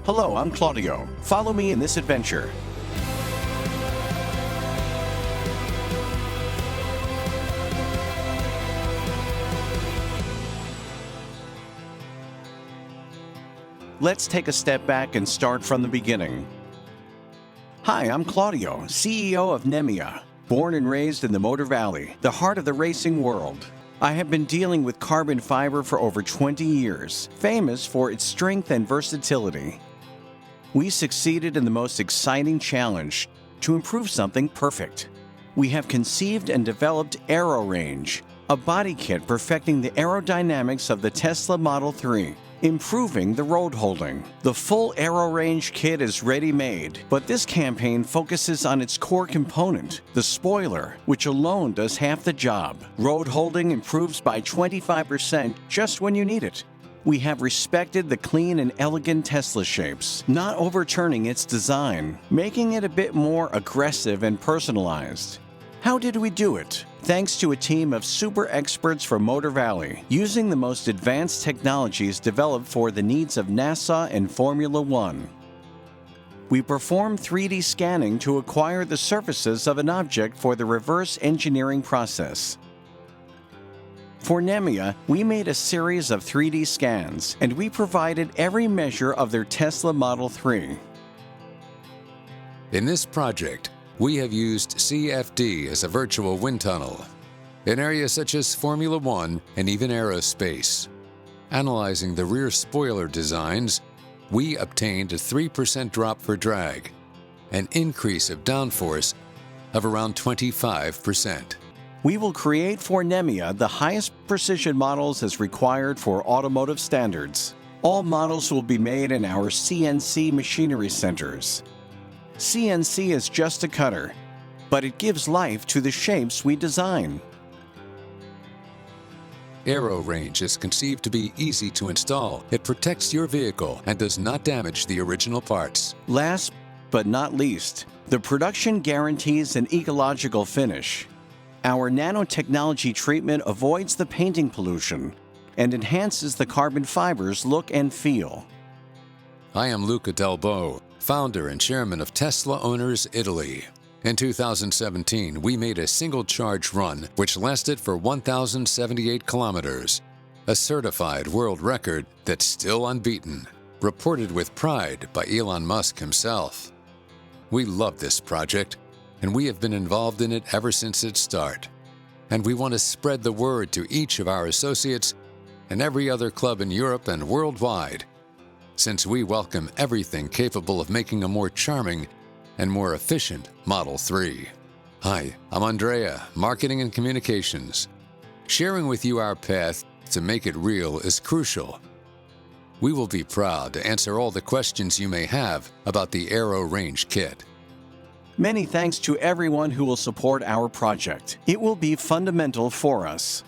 Hello, I'm Claudio. Follow me in this adventure. Let's take a step back and start from the beginning. Hi, I'm Claudio, CEO of Nemia, born and raised in the Motor Valley, the heart of the racing world. I have been dealing with carbon fiber for over 20 years, famous for its strength and versatility. We succeeded in the most exciting challenge, to improve something perfect. We have conceived and developed Aero Range, a body kit perfecting the aerodynamics of the Tesla Model 3. Improving the road holding. The full Aero Range kit is ready-made, but this campaign focuses on its core component, the spoiler, which alone does half the job. Road holding improves by 25% just when you need it. We have respected the clean and elegant Tesla shapes, not overturning its design, making it a bit more aggressive and personalized. How did we do it? Thanks to a team of super experts from Motor Valley, using the most advanced technologies developed for the needs of NASA and Formula One. We perform 3D scanning to acquire the surfaces of an object for the reverse engineering process. For Nemia, we made a series of 3D scans, and we provided every measure of their Tesla Model 3. In this project, we have used CFD as a virtual wind tunnel in areas such as Formula One and even aerospace. Analyzing the rear spoiler designs, we obtained a 3% drop for drag, an increase of downforce of around 25%. We will create for Nemia the highest precision models as required for automotive standards. All models will be made in our CNC machinery centers. CNC is just a cutter, but it gives life to the shapes we design. Aero Range is conceived to be easy to install. It protects your vehicle and does not damage the original parts. Last but not least, the production guarantees an ecological finish. Our nanotechnology treatment avoids the painting pollution and enhances the carbon fiber's look and feel. I am Luca Delbo, founder and chairman of Tesla Owners Italy. In 2017, we made a single charge run which lasted for 1,078 kilometers, a certified world record that's still unbeaten, reported with pride by Elon Musk himself. We love this project, and we have been involved in it ever since its start. And we want to spread the word to each of our associates and every other club in Europe and worldwide, since we welcome everything capable of making a more charming and more efficient Model 3. Hi, I'm Andrea, Marketing and Communications. Sharing with you our path to make it real is crucial. We will be proud to answer all the questions you may have about the Aero Range kit. Many thanks to everyone who will support our project. It will be fundamental for us.